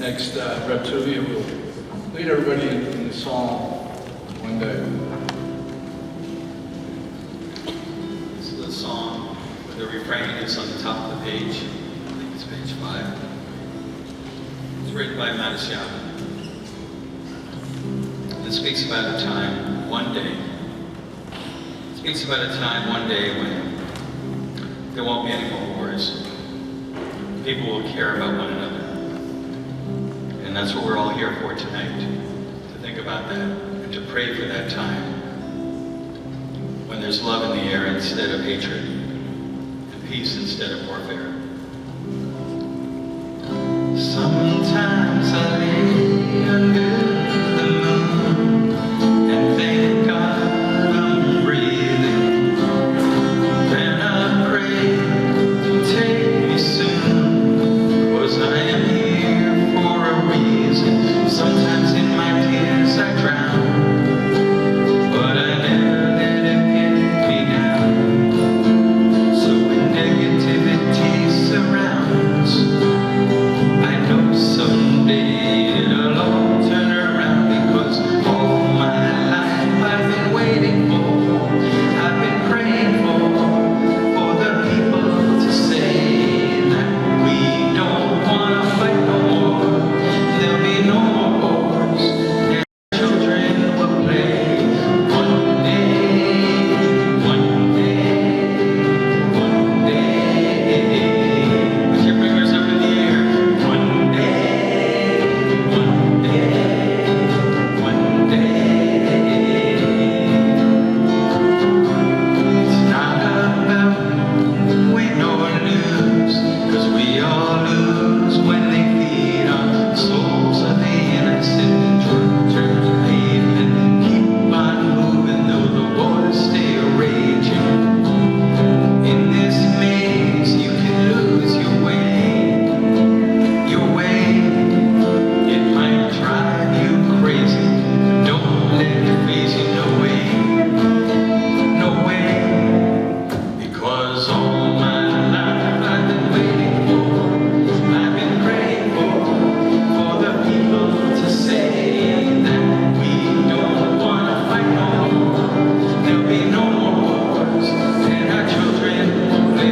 Next, Reb Tuvia will lead everybody in the song, One Day. This is a song where the refrain is on the top of the page. I think it's page 5. It's written by Antisemitism. It speaks about a time, one day. It speaks about a time, one day, when there won't be any more wars. People will care about one another. And that's what we're all here for tonight, to think about that and to pray for that time when there's love in the air instead of hatred and peace instead of warfare. Sometimes I lay under the moon and thank God I'm breathing. Then I pray, take me soon, 'cause I am here for a reason. Sometimes in my tears I drown, but I never let it get me down. So when negativity surrounds, I know someday it'll all turn around, because all my life I've been waiting for, I've been praying for the people to say that we don't wanna fight no more. There'll be no more wars, and children will play. One day, one day, one day. Put your fingers up in the air. One day, one day, one day. It's not about win or lose, 'cause we all lose when they feed on the souls of the innocent. Turn to faith and keep on moving, though the waters stay raging. In this maze you can lose your way. Your way, it might drive you crazy. Don't let it phase you, no way, no way. Because all my life I've been waiting for, I've been praying for the people to say that we don't wanna fight no more. There'll be no more wars, and our children will play.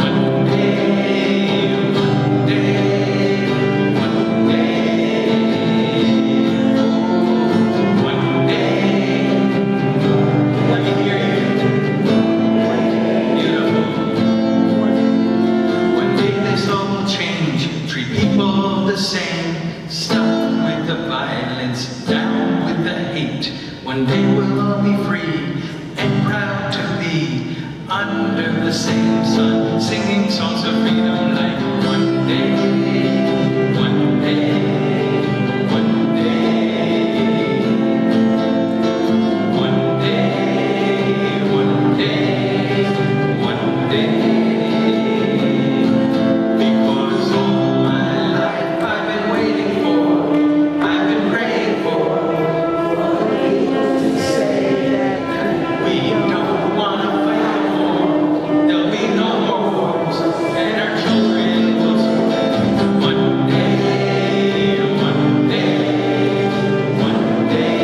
One day, one day, one day. One day. Let me hear you. Beautiful. One day this all will change. Treat people the same. Stop with the violence, down with the hate. One day we'll all be free and proud to be under the same sun, singing songs of freedom like one day, one day, one day. One day, one day, one day. Because all my life I've been waiting for, I've been praying for people to say that we don't wanna fight no more. There'll be no more wars, and our children will survive. One day, one day, one day.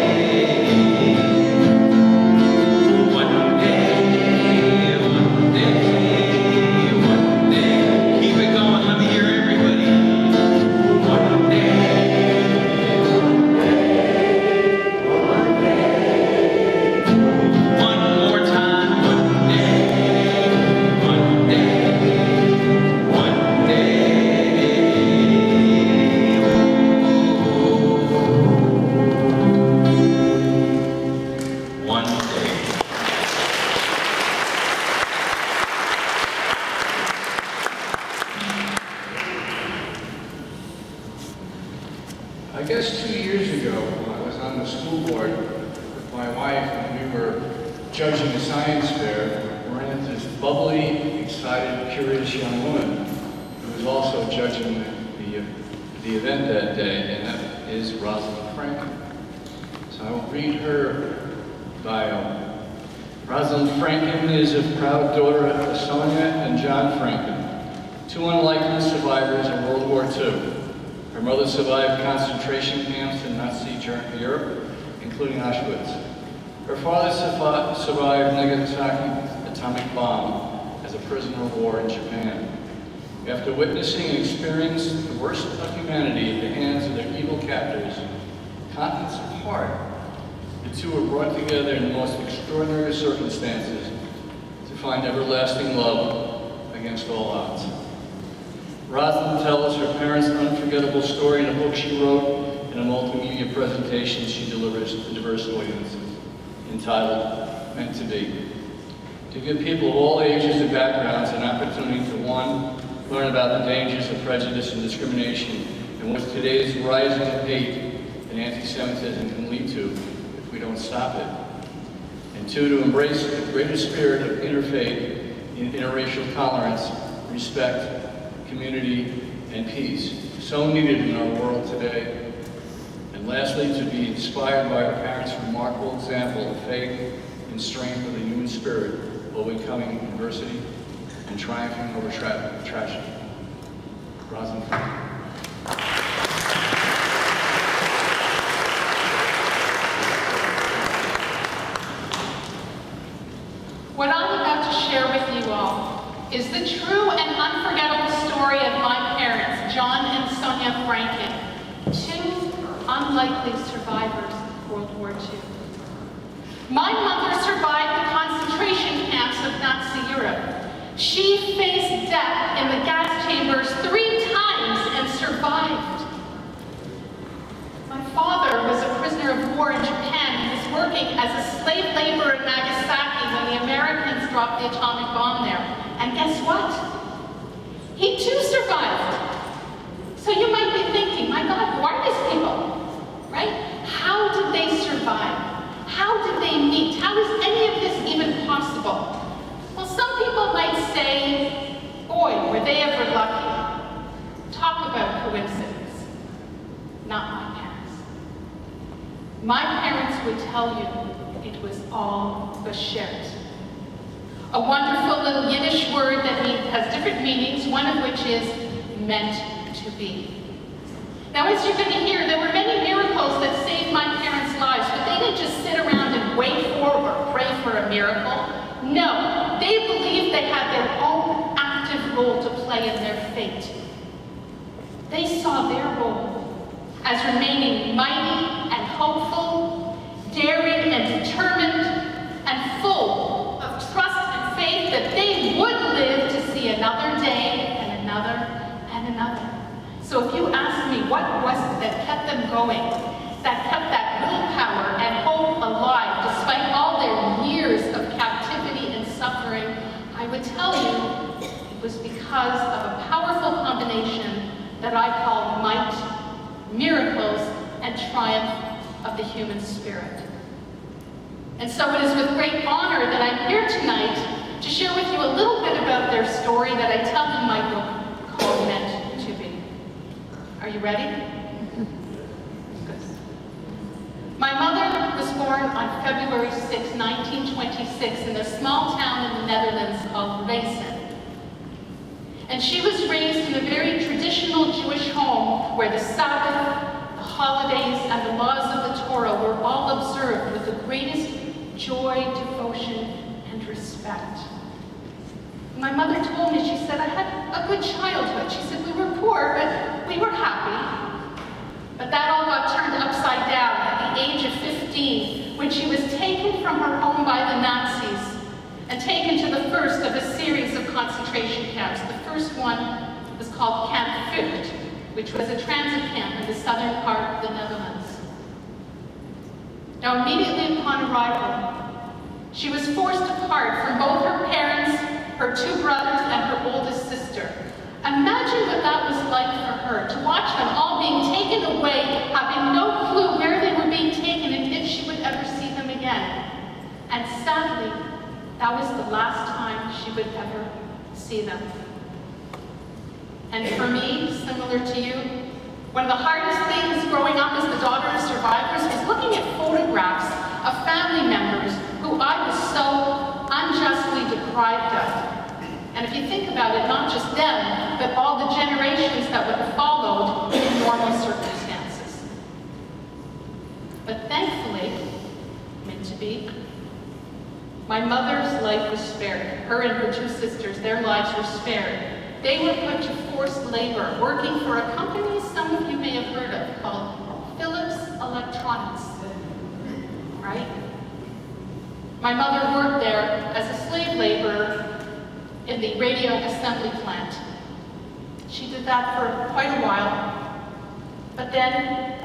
One day, one day, one day. Keep it going, let me hear everybody. One day, one day, one more time. One day, one day, one day. One day. I guess 2 years ago, when I was on the school board with my wife and we were judging a science fair, we ran into this bubbly, excited, curious young woman who was also judging the event that day, and that is Rosalind Franklin. So I will read her bio. Rosalind Franklin is a proud daughter of Sonia and John Franklin, two unlikely survivors of World War II. Her mother survived concentration camps in Nazi Europe, including Auschwitz. Her father survived Nagasaki atomic bomb as a prisoner of war in Japan. After witnessing and experiencing the worst of humanity at the hands of their evil captors, continents apart, the two were brought together in the most extraordinary circumstances to find everlasting love against all odds. Rosalind tells her parents' unforgettable story in a book she wrote and a multimedia presentation she delivers to diverse audiences, entitled Meant to Be, to give people of all ages and backgrounds an opportunity to, one, learn about the dangers of prejudice and discrimination and what today's rising hate and anti-Semitism can lead to if we don't stop it, and two, to embrace the greater spirit of interfaith, interracial tolerance, respect, community, and peace, so needed in our world today. And lastly, to be inspired by our parents' remarkable example of faith and strength of the human spirit, overcoming adversity and triumphing over tragedy. Rosalind. What I'm about to share with you all is the true and unforgettable story of my parents, John and Sonia Franken, two unlikely survivors of World War II. My mother survived the concentration camps of Nazi Europe. She faced death in the gas chambers 3 times and survived. My father was a prisoner of war in Japan. He was working as a slave laborer in Nagasaki when the Americans dropped the atomic bomb there. And guess what? He too survived. So you might be thinking, my God, who are these people? Right? How did they survive? How did they meet? How is any of this even possible? Well, some people might say, boy, were they ever lucky. Talk about coincidence. Not my parents. My parents would tell you it was all beshert. A wonderful little Yiddish word that has different meanings, one of which is meant to be. Now, as you're going to hear, there were many miracles that saved my parents' lives, but they didn't just sit around and wait for or pray for a miracle. No, they believed they had their own active role to play in their fate. They saw their role as remaining mighty and hopeful, daring and determined, and full of trust and faith that they would live to see another day and another and another. So if you ask me what was it that kept them going, that kept that willpower and hope alive despite all their years of captivity and suffering, I would tell you it was because of a powerful combination that I call might, miracles, and triumph of the human spirit. And so it is with great honor that I'm here tonight to share with you a little bit about their story that I tell in my book called Meant to Be. Are you ready? Good. My mother was born on February 6, 1926 in a small town in the Netherlands called Reysen. And she was raised in a very traditional Jewish home where the Sabbath, the holidays, and the laws of the Torah were all observed with the greatest joy, devotion, and respect. My mother told me, she said, I had a good childhood. She said, we were poor, but we were happy. But that all got turned upside down at the age of 15 when she was taken from her home by the Nazis and taken to the first of a series of concentration camps. The first one was called Camp Vught, which was a transit camp in the southern part of the Netherlands. Now, immediately upon arrival, she was forced apart from both her parents, her 2 brothers, and her oldest sister. Imagine what that was like for her, to watch them all being taken away, having no clue where they were being taken and if she would ever see them again. And sadly, that was the last time she would ever see them. And for me, similar to you, one of the hardest things growing up as the daughter of survivors was looking at photographs of family members who I was so unjustly deprived of. And if you think about it, not just them, but all the generations that would have followed in more own circumstances. But thankfully, meant to be, my mother's life was spared. Her and her two sisters, their lives were spared. They were put to forced labor, working for a company some of you may have heard of called Philips Electronics, right? My mother worked there as a slave laborer in the radio assembly plant. She did that for quite a while, but then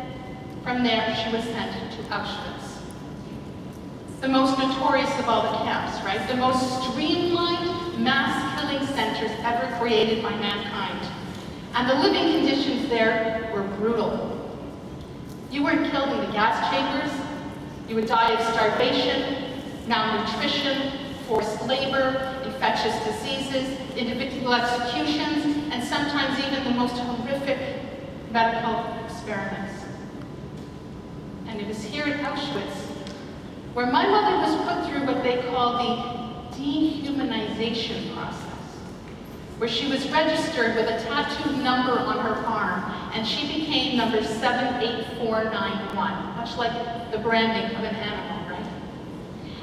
from there she was sent to Auschwitz. The most notorious of all the camps, right? The most streamlined mass killing centers ever created by mankind. And the living conditions there were brutal. You weren't killed in the gas chambers. You would die of starvation, malnutrition, forced labor, infectious diseases, individual executions, and sometimes even the most horrific medical experiments. And it was here at Auschwitz where my mother was put through what they call the dehumanization process, where she was registered with a tattooed number on her arm, and she became number 78491, much like the branding of an animal, right?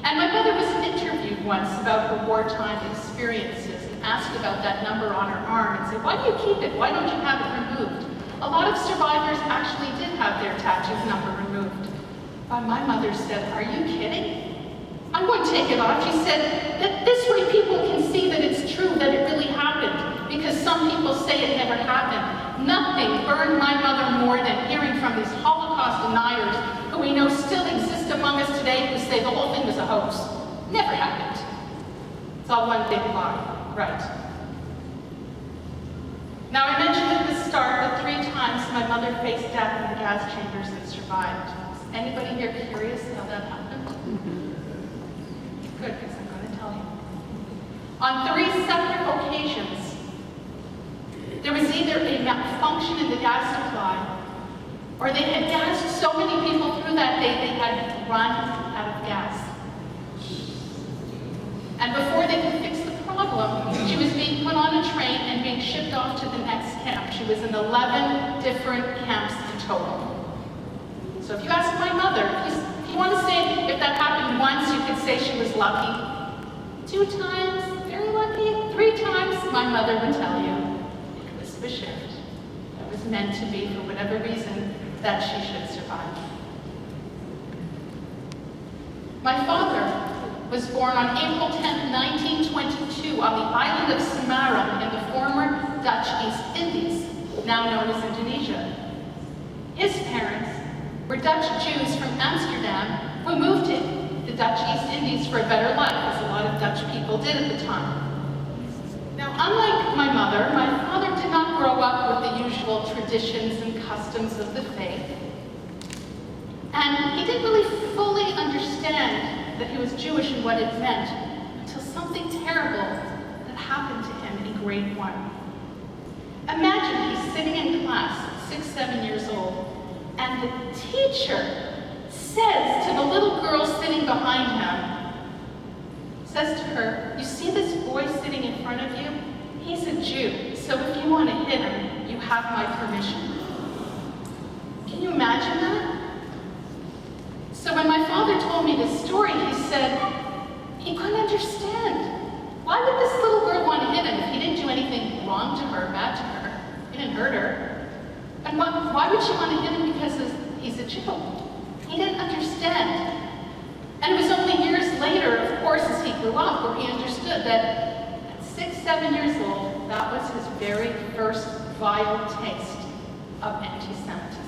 And my mother was interviewed once about her wartime experiences and asked about that number on her arm and said, "Why do you keep it? Why don't you have it removed?" A lot of survivors actually did have their tattooed number removed. But my mother said, "Are you kidding? I won't take it off." She said that this way people can see that it's true, that it really happened, because some people say it never happened. Nothing burned my mother more than hearing from these Holocaust deniers, who we know still exist among us today, who say the whole thing was a hoax. Never happened. It's all one big lie, right? Now, I mentioned at the start that 3 times my mother faced death in the gas chambers and survived. Is anybody here curious how that happened? Good, because I'm going to tell you. On 3 separate occasions, there was either a malfunction in the gas supply, or they had gassed so many people through that day they had run out of gas. And before they could fix the problem, she was being put on a train and being shipped off to the next camp. She was in 11 different camps in total. So if you ask my mother, if you want to say if that happened once, you could say she was lucky. 2 times, very lucky. 3 times, my mother would tell you it was for sure. It was meant to be, for whatever reason, that she should survive. My father was born on April 10, 1922, on the island of Semarang in the former Dutch East Indies, now known as Indonesia. His parents were Dutch Jews from Amsterdam who moved to the Dutch East Indies for a better life, as a lot of Dutch people did at the time. Now, unlike my mother, my father did not grow up with the usual traditions and customs of the faith. And he didn't really fully understand that he was Jewish and what it meant until something terrible that happened to him in grade 1. Imagine he's sitting in class, 6, 7 years old, and the teacher says to the little girl sitting behind him, says to her, "You see this boy sitting in front of you? He's a Jew, so if you want to hit him, you have my permission." Can you imagine that? So when my father told me this story, he said he couldn't understand. Why would this little girl want to hit him if he didn't do anything wrong to her, bad to her? He didn't hurt her. And why would she want to hit him because he's a Jew? He didn't understand. And it was only years later, of course, as he grew up, where he understood that at 6, 7 years old, that was his very first vile taste of anti-Semitism.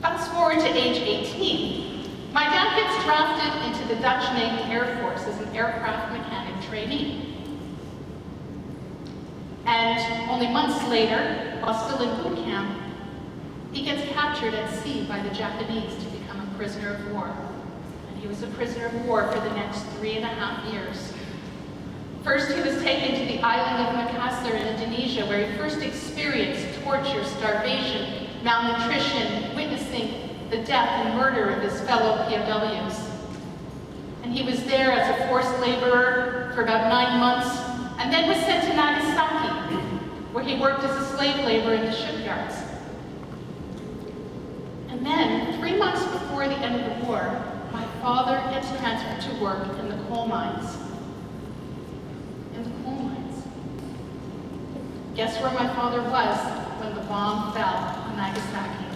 Fast forward to age 18. My dad gets drafted into the Dutch Navy Air Force as an aircraft mechanic trainee. And only months later, while still in boot camp, he gets captured at sea by the Japanese to become a prisoner of war. And he was a prisoner of war for the next 3.5 years. First, he was taken to the island of Makassar in Indonesia, where he first experienced torture, starvation, malnutrition, witnessing the death and murder of his fellow POWs. And he was there as a forced laborer for about 9 months, and then was sent to Nagasaki, where he worked as a slave laborer in the shipyards. And then, 3 months before the end of the war, my father gets transferred to work in the coal mines. In the coal mines. Guess where my father was when the bomb fell on Nagasaki?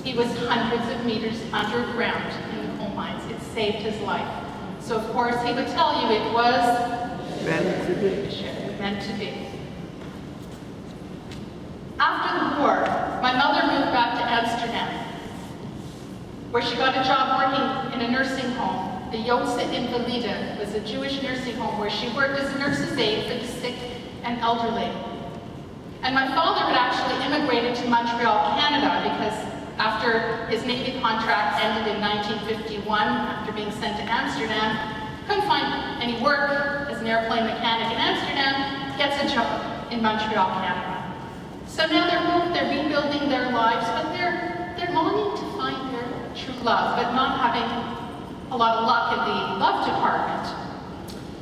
He was hundreds of meters underground in the coal mines. It saved his life. So of course he would tell you it was meant to be. Meant to be. After the war, my mother moved back to Amsterdam, where she got a job working in a nursing home. The Joodse Invalide was a Jewish nursing home where she worked as a nurse's aide for the sick and elderly. And my father had actually immigrated to Montreal, Canada, because after his Navy contract ended in 1951, after being sent to Amsterdam, couldn't find any work as an airplane mechanic in Amsterdam, gets a job in Montreal, Canada. So now they're rebuilding their lives, but they're longing to find their true love, but not having a lot of luck in the love department,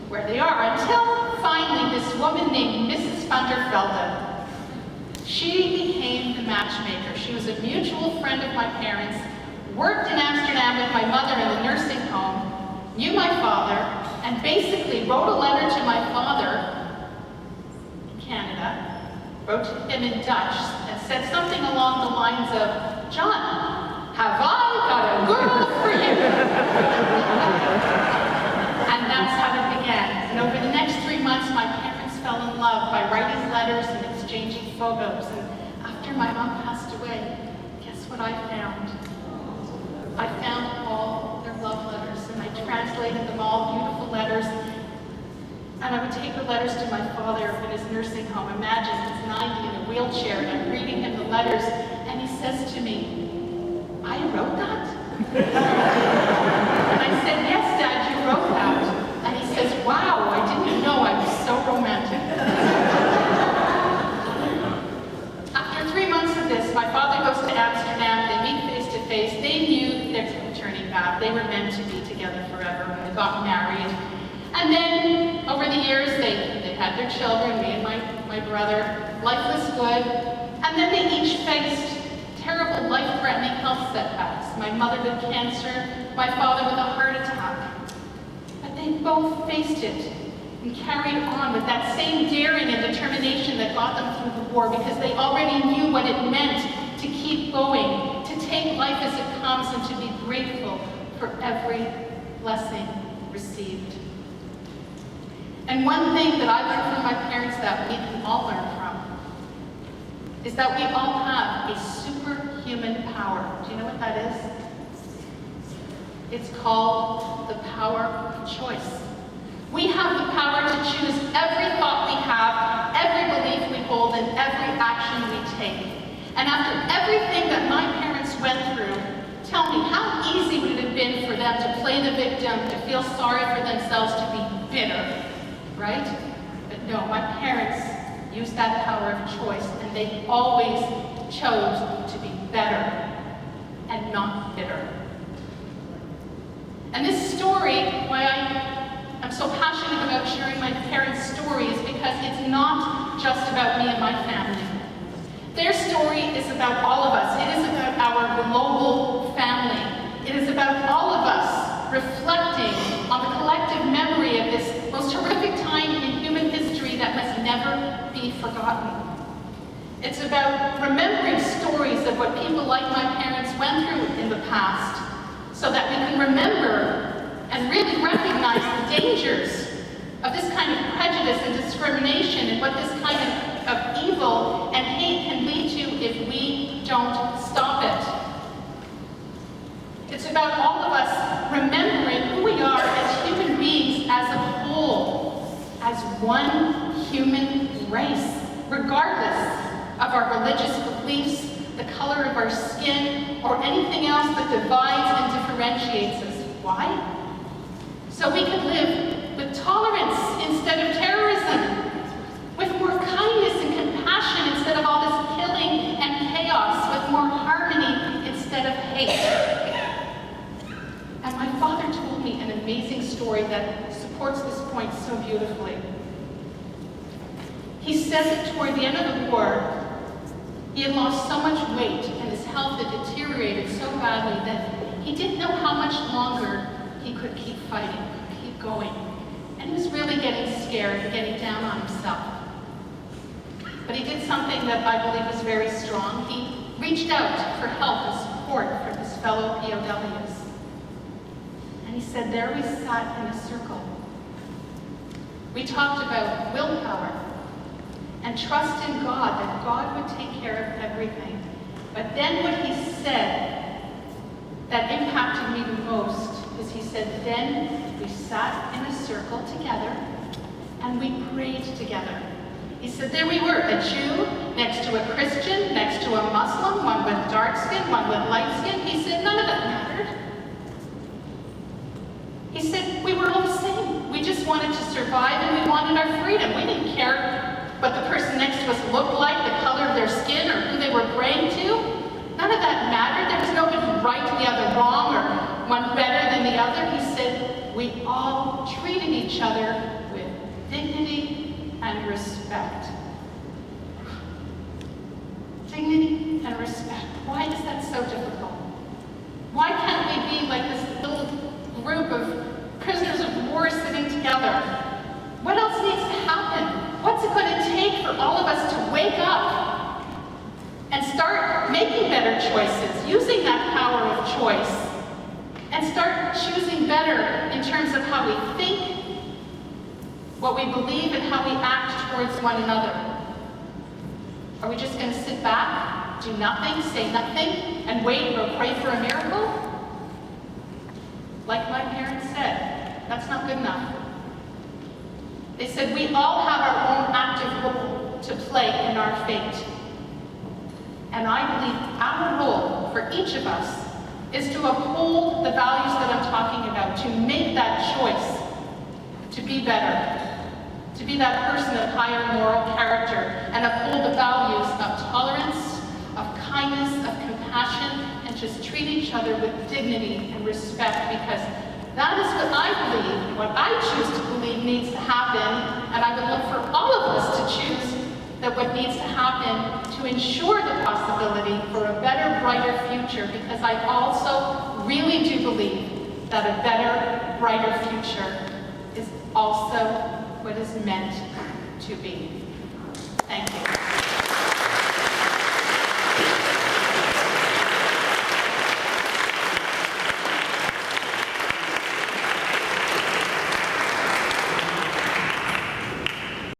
where they are, until finally this woman named Mrs. van der Velde. She became the matchmaker. She was a mutual friend of my parents, worked in Amsterdam with my mother in the nursing home, knew my father, and basically wrote a letter to my father in Canada, wrote to him in Dutch, and said something along the lines of, "John, have I got a girl for you?" And that's how it began. And over the next 3 months, my parents fell in love by writing letters and exchanging photos. And after my mom passed away, guess what I found? I found all their love letters, and I translated them all, beautiful letters. And I would take the letters to my father in his nursing home. Imagine, he's 90 in a wheelchair, and I'm reading him the letters, and he says to me, "I wrote that?" And I said, "Yes, Dad, you wrote that." And he says, "Wow, I didn't know I was so romantic." After 3 months of this, my father goes to Amsterdam, they meet face to face. They knew there was no turning back. They were meant to be together forever when they got married. And then, over the years, they had their children, me and my brother. Life was good. And then they each faced terrible life-threatening health setbacks. My mother with cancer, my father with a heart attack. But they both faced it and carried on with that same daring and determination that got them through the war, because they already knew what it meant to keep going, to take life as it comes, and to be grateful for every blessing received. And one thing that I learned from my parents that we can all learn from is that we all have a superhuman power. Do you know what that is? It's called the power of choice. We have the power to choose every thought we have, every belief we hold, and every action we take. And after everything that my parents went through, tell me, how easy would it have been for them to play the victim, to feel sorry for themselves, to be bitter, right? But no, my parents used that power of choice, and they always chose to be better and not bitter. And this story, why I'm so passionate about sharing my parents' stories, because it's not just about me and my family. Their story is about all of us. It is about our global family. It is about all of us reflecting on the collective memory of this most horrific time in human history that must never be forgotten. It's about remembering stories of what people like my parents went through in the past, so that we can remember and really recognize the dangers of this kind of prejudice and discrimination, and what this kind of evil and hate can lead to if we don't stop it. It's about all of us remembering who we are as human beings as a whole, as one human race, regardless of our religious beliefs, the color of our skin, or anything else that divides and differentiates us. Why? So we could live with tolerance instead of terrorism, with more kindness and compassion instead of all this killing and chaos, with more harmony instead of hate. And my father told me an amazing story that supports this point so beautifully. He says that toward the end of the war, he had lost so much weight and his health had deteriorated so badly that he didn't know how much longer he could keep fighting, keep going. And he was really getting scared, getting down on himself. But he did something that I believe was very strong. He reached out for help and support for his fellow POWs. And he said, there we sat in a circle. We talked about willpower and trust in God, that God would take care of everything. But then what he said that impacted me the most is he said, then we sat in a circle together and we prayed together. He said, there we were, a Jew next to a Christian, next to a Muslim, one with dark skin, one with light skin. He said, none of that mattered. He said, we were all the same. We just wanted to survive and we wanted our freedom. We didn't care what the person next to us looked like, the color of their skin, or who they were praying to. None of that mattered. There was nobody right and the other wrong, or one better than the other. He said, we all treated each other with dignity and respect. Dignity and respect. Why is that so difficult? Why can't we be like this little group of prisoners of war sitting together? What else needs to happen? What's it going to take for all of us to wake up and start making better choices, using that power of choice, and start choosing better in terms of how we think, what we believe, and how we act towards one another? Are we just going to sit back, do nothing, say nothing, and wait or pray for a miracle? Like my parents said, that's not good enough. They said we all have our own active role to play in our fate. And I believe our role for each of us is to uphold the values that I'm talking about, to make that choice, to be better, to be that person of higher moral character, and uphold the values of tolerance, of kindness, of compassion, and just treat each other with dignity and respect, because that is what I believe, what I choose to believe needs to happen, and I would look for all of us to choose that what needs to happen to ensure the possibility for a better, brighter future, because I also really do believe that a better, brighter future is also what is meant to be. Thank you.